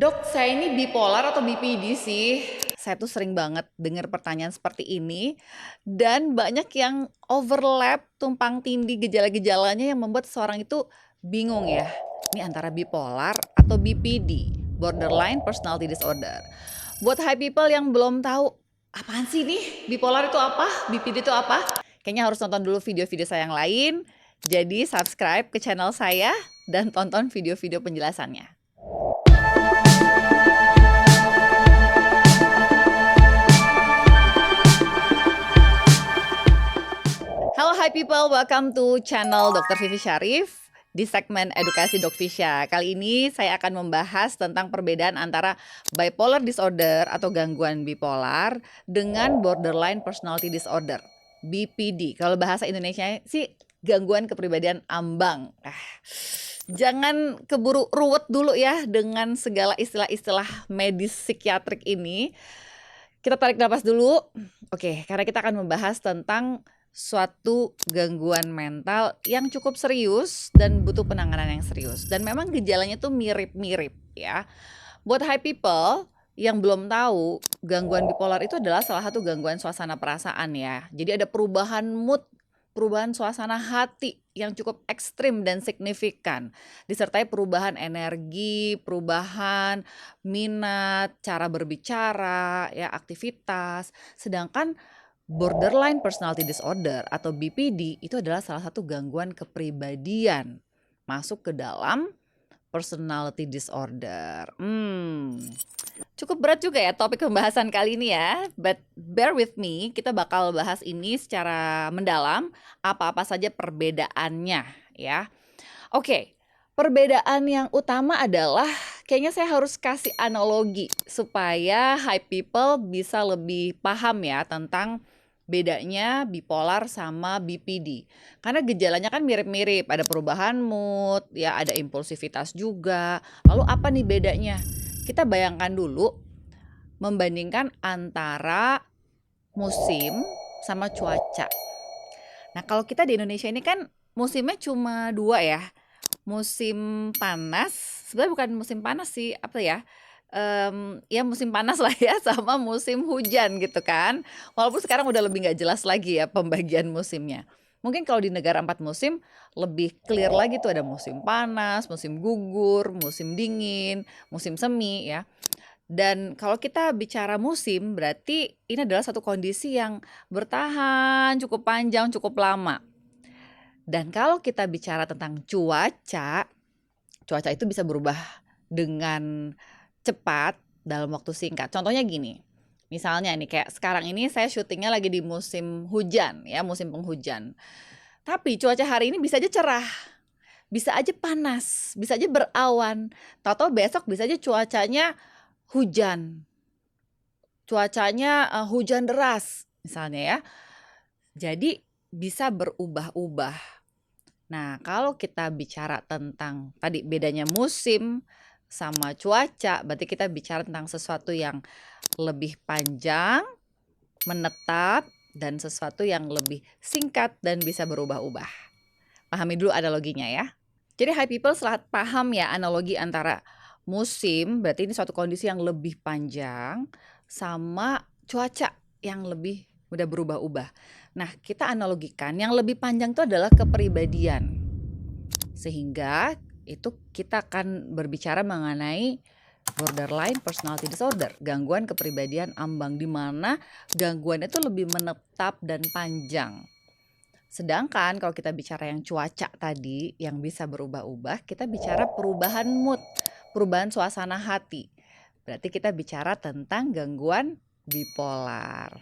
Dok, saya ini bipolar atau BPD sih? Saya tuh sering banget dengar pertanyaan seperti ini dan banyak yang overlap, tumpang tindih gejala-gejalanya yang membuat seseorang itu bingung ya. Ini antara bipolar atau BPD, borderline personality disorder. Buat high people yang belum tahu apaan sih nih bipolar itu apa, BPD itu apa? Kayaknya harus nonton dulu video-video saya yang lain. Jadi subscribe ke channel saya dan tonton video-video penjelasannya. Halo hi people, welcome to channel Dr. Vivi Syarif di segmen edukasi Dok Fisya. Kali ini saya akan membahas tentang perbedaan antara bipolar disorder atau gangguan bipolar dengan borderline personality disorder, BPD. Kalau bahasa Indonesia sih gangguan kepribadian ambang. Jangan keburu ruwet dulu ya dengan segala istilah-istilah medis psikiatrik ini. Kita tarik napas dulu. Oke, karena kita akan membahas tentang suatu gangguan mental yang cukup serius dan butuh penanganan yang serius. Dan memang gejalanya tuh mirip-mirip ya. Buat high people yang belum tahu, gangguan bipolar itu adalah salah satu gangguan suasana perasaan ya. Jadi ada perubahan mood, perubahan suasana hati yang cukup ekstrim dan signifikan. Disertai perubahan energi, perubahan minat, cara berbicara, ya aktivitas. Sedangkan borderline personality disorder atau BPD itu adalah salah satu gangguan kepribadian masuk ke dalam personality disorder. Cukup berat juga ya topik pembahasan kali ini ya, but bear with me, kita bakal bahas ini secara mendalam, apa-apa saja perbedaannya ya. Oke, perbedaan yang utama adalah kayaknya saya harus kasih analogi supaya high people bisa lebih paham ya tentang bedanya bipolar sama BPD. Karena gejalanya kan mirip-mirip, ada perubahan mood, ya ada impulsivitas juga. Lalu apa nih bedanya? Kita bayangkan dulu membandingkan antara musim sama cuaca. Nah, kalau kita di Indonesia ini kan musimnya cuma dua ya. Musim panas, sebenarnya bukan musim panas sih, apa ya? Ya musim panas lah ya sama musim hujan gitu kan. Walaupun sekarang udah lebih nggak jelas lagi ya pembagian musimnya. Mungkin kalau di negara 4 musim lebih clear lagi tuh ada musim panas, musim gugur, musim dingin, musim semi ya. Dan kalau kita bicara musim berarti ini adalah satu kondisi yang bertahan cukup panjang, cukup lama. Dan kalau kita bicara tentang cuaca, cuaca itu bisa berubah dengan cepat dalam waktu singkat. Contohnya gini, misalnya nih kayak sekarang ini saya syutingnya lagi di musim hujan ya, musim penghujan. Tapi cuaca hari ini bisa aja cerah, bisa aja panas, bisa aja berawan. Tahu-tahu besok bisa aja cuacanya hujan. Cuacanya hujan deras misalnya ya. Jadi bisa berubah-ubah. Nah, kalau kita bicara tentang tadi bedanya musim sama cuaca, berarti kita bicara tentang sesuatu yang lebih panjang, menetap, dan sesuatu yang lebih singkat dan bisa berubah-ubah. Pahami dulu analoginya ya. Jadi high people setelah paham ya analogi antara musim, berarti ini suatu kondisi yang lebih panjang, sama cuaca yang lebih mudah berubah-ubah. Nah, kita analogikan yang lebih panjang itu adalah kepribadian. Sehingga itu kita akan berbicara mengenai borderline personality disorder, gangguan kepribadian ambang, di mana gangguan itu lebih menetap dan panjang. Sedangkan kalau kita bicara yang cuaca tadi yang bisa berubah-ubah, kita bicara perubahan mood, perubahan suasana hati. Berarti kita bicara tentang gangguan bipolar.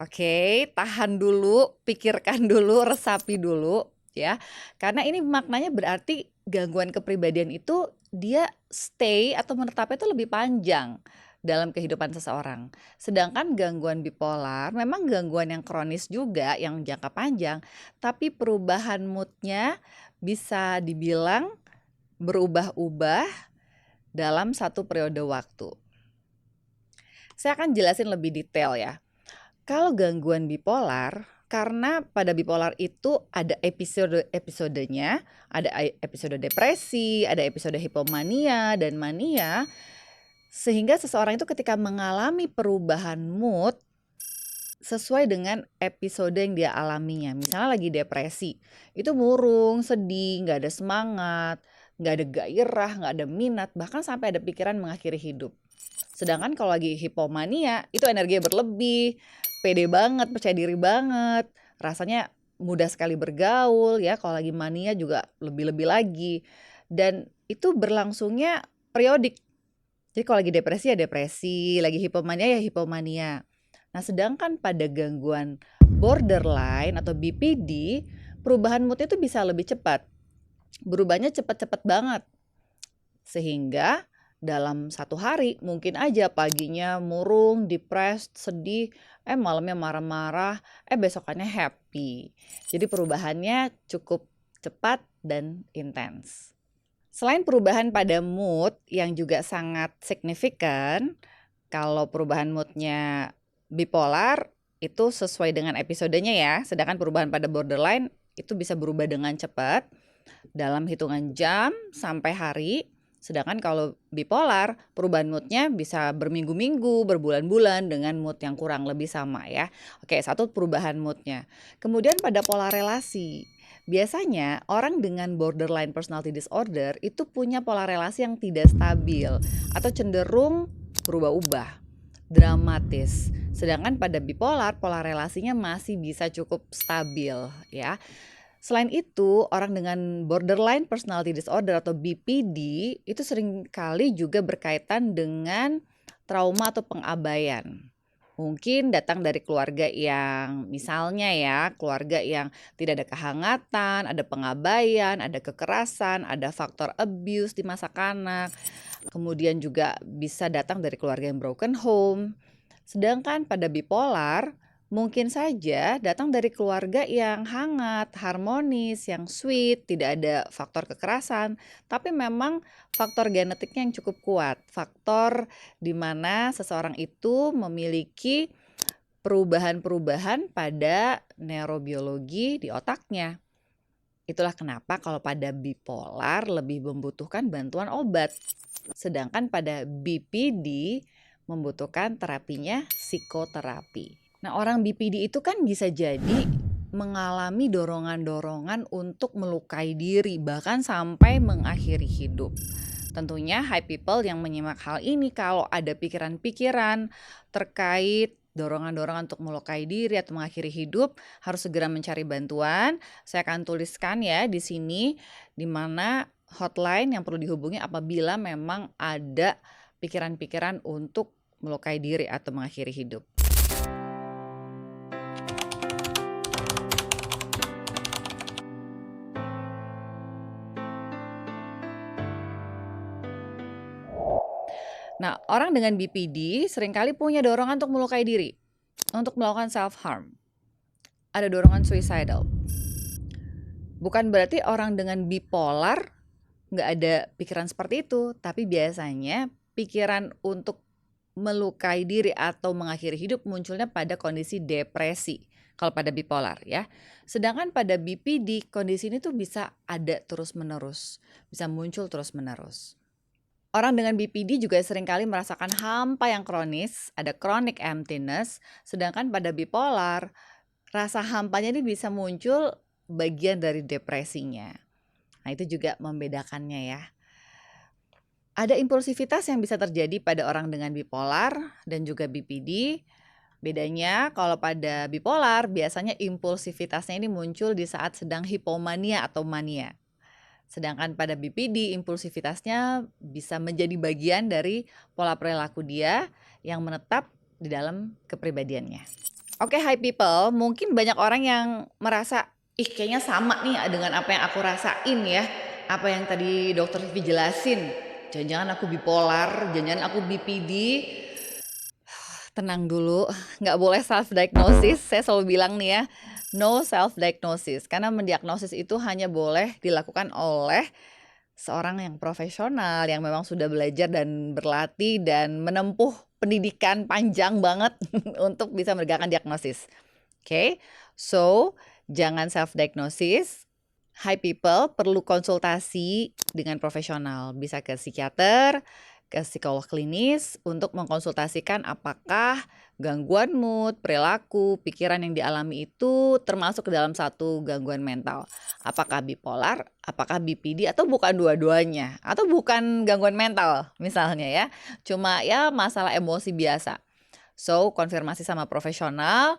Oke, tahan dulu, pikirkan dulu, resapi dulu ya. Karena ini maknanya berarti gangguan kepribadian itu dia stay atau menetapnya itu lebih panjang dalam kehidupan seseorang. Sedangkan gangguan bipolar memang gangguan yang kronis juga, yang jangka panjang, tapi perubahan moodnya bisa dibilang berubah-ubah dalam satu periode waktu. Saya akan jelasin lebih detail ya. Kalau gangguan bipolar, karena pada bipolar itu ada episode-episodenya, ada episode depresi, ada episode hipomania dan mania. Sehingga seseorang itu ketika mengalami perubahan mood sesuai dengan episode yang dia alaminya. Misalnya lagi depresi, itu murung, sedih, nggak ada semangat, nggak ada gairah, nggak ada minat, bahkan sampai ada pikiran mengakhiri hidup. Sedangkan kalau lagi hipomania, itu energinya berlebih, pede banget, percaya diri banget, rasanya mudah sekali bergaul ya. Kalau lagi mania juga lebih-lebih lagi. Dan itu berlangsungnya periodik. Jadi kalau lagi depresi ya depresi, lagi hipomania ya hipomania. Nah, sedangkan pada gangguan borderline atau BPD, perubahan mood itu bisa lebih cepat. Berubahnya cepat-cepat banget. Sehingga dalam satu hari mungkin aja paginya murung, depressed, sedih, malamnya marah-marah, besokannya happy. Jadi perubahannya cukup cepat dan intens. Selain perubahan pada mood yang juga sangat signifikan, kalau perubahan moodnya bipolar itu sesuai dengan episodenya ya, sedangkan perubahan pada borderline itu bisa berubah dengan cepat dalam hitungan jam sampai hari. Sedangkan kalau bipolar, perubahan moodnya bisa berminggu-minggu, berbulan-bulan dengan mood yang kurang lebih sama ya. Oke, satu perubahan moodnya. Kemudian pada pola relasi. Biasanya orang dengan borderline personality disorder itu punya pola relasi yang tidak stabil atau cenderung berubah-ubah, dramatis. Sedangkan pada bipolar pola relasinya masih bisa cukup stabil ya. Selain itu, orang dengan borderline personality disorder atau BPD itu seringkali juga berkaitan dengan trauma atau pengabaian. Mungkin datang dari keluarga yang misalnya ya, keluarga yang tidak ada kehangatan, ada pengabaian, ada kekerasan, ada faktor abuse di masa kanak. Kemudian juga bisa datang dari keluarga yang broken home. Sedangkan pada bipolar, mungkin saja datang dari keluarga yang hangat, harmonis, yang sweet, tidak ada faktor kekerasan, tapi memang faktor genetiknya yang cukup kuat. Faktor di mana seseorang itu memiliki perubahan-perubahan pada neurobiologi di otaknya. Itulah kenapa kalau pada bipolar lebih membutuhkan bantuan obat. Sedangkan pada BPD membutuhkan terapinya psikoterapi. Nah, orang BPD itu kan bisa jadi mengalami dorongan-dorongan untuk melukai diri, bahkan sampai mengakhiri hidup. Tentunya high people yang menyimak hal ini kalau ada pikiran-pikiran terkait dorongan-dorongan untuk melukai diri atau mengakhiri hidup harus segera mencari bantuan. Saya akan tuliskan ya di sini di mana hotline yang perlu dihubungi apabila memang ada pikiran-pikiran untuk melukai diri atau mengakhiri hidup. Nah, orang dengan BPD seringkali punya dorongan untuk melukai diri, untuk melakukan self-harm. Ada dorongan suicidal. Bukan berarti orang dengan bipolar nggak ada pikiran seperti itu, tapi biasanya pikiran untuk melukai diri atau mengakhiri hidup munculnya pada kondisi depresi, kalau pada bipolar ya. Sedangkan pada BPD kondisi ini tuh bisa ada terus-menerus, bisa muncul terus-menerus. Orang dengan BPD juga seringkali merasakan hampa yang kronis, ada chronic emptiness, sedangkan pada bipolar, rasa hampanya ini bisa muncul bagian dari depresinya. Nah, itu juga membedakannya ya. Ada impulsivitas yang bisa terjadi pada orang dengan bipolar dan juga BPD. Bedanya kalau pada bipolar biasanya impulsivitasnya ini muncul di saat sedang hipomania atau mania. Sedangkan pada BPD impulsivitasnya bisa menjadi bagian dari pola perilaku dia yang menetap di dalam kepribadiannya. Oke, hi people, mungkin banyak orang yang merasa, ih kayaknya sama nih dengan apa yang aku rasain ya. Apa yang tadi dokter Vivi jelasin, jangan-jangan aku bipolar, jangan-jangan aku BPD. Tenang dulu, nggak boleh self-diagnosis. Saya selalu bilang nih ya, no self-diagnosis. Karena mendiagnosis itu hanya boleh dilakukan oleh seorang yang profesional, yang memang sudah belajar dan berlatih dan menempuh pendidikan panjang banget untuk bisa menegakkan diagnosis. Oke, so jangan self-diagnosis. High people perlu konsultasi dengan profesional. Bisa ke psikiater, ke psikolog klinis untuk mengkonsultasikan apakah gangguan mood, perilaku, pikiran yang dialami itu termasuk ke dalam satu gangguan mental. Apakah bipolar, apakah BPD, atau bukan dua-duanya, atau bukan gangguan mental misalnya ya, cuma ya masalah emosi biasa. So, konfirmasi sama profesional,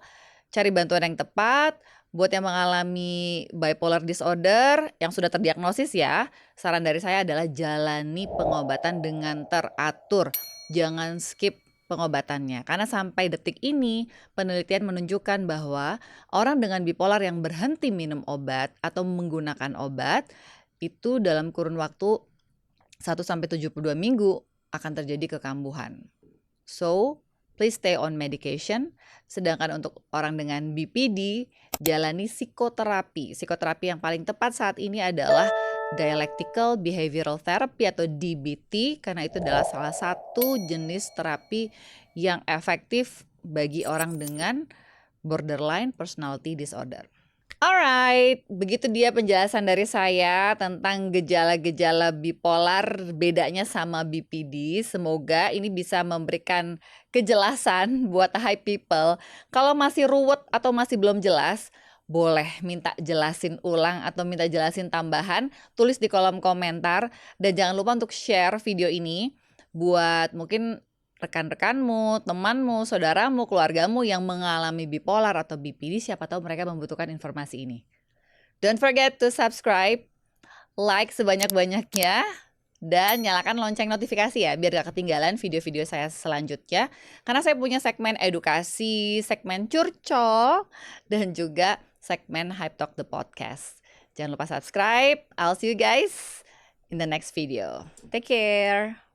cari bantuan yang tepat. Buat yang mengalami bipolar disorder yang sudah terdiagnosis ya, saran dari saya adalah jalani pengobatan dengan teratur. Jangan skip pengobatannya. Karena sampai detik ini penelitian menunjukkan bahwa orang dengan bipolar yang berhenti minum obat atau menggunakan obat itu dalam kurun waktu 1-72 minggu akan terjadi kekambuhan. So, please stay on medication. Sedangkan untuk orang dengan BPD, jalani psikoterapi. Psikoterapi yang paling tepat saat ini adalah Dialectical Behavioral Therapy atau DBT, karena itu adalah salah satu jenis terapi yang efektif bagi orang dengan borderline personality disorder. Alright, begitu dia penjelasan dari saya tentang gejala-gejala bipolar, bedanya sama BPD. Semoga ini bisa memberikan kejelasan buat high people. Kalau masih ruwet atau masih belum jelas, boleh minta jelasin ulang atau minta jelasin tambahan, tulis di kolom komentar. Dan jangan lupa untuk share video ini buat mungkin rekan-rekanmu, temanmu, saudaramu, keluargamu yang mengalami bipolar atau BPD, siapa tahu mereka membutuhkan informasi ini. Don't forget to subscribe, like sebanyak-banyaknya, dan nyalakan lonceng notifikasi ya, biar gak ketinggalan video-video saya selanjutnya. Karena saya punya segmen edukasi, segmen curcol, dan juga segmen Hype Talk the Podcast. Jangan lupa subscribe. I'll see you guys in the next video. Take care.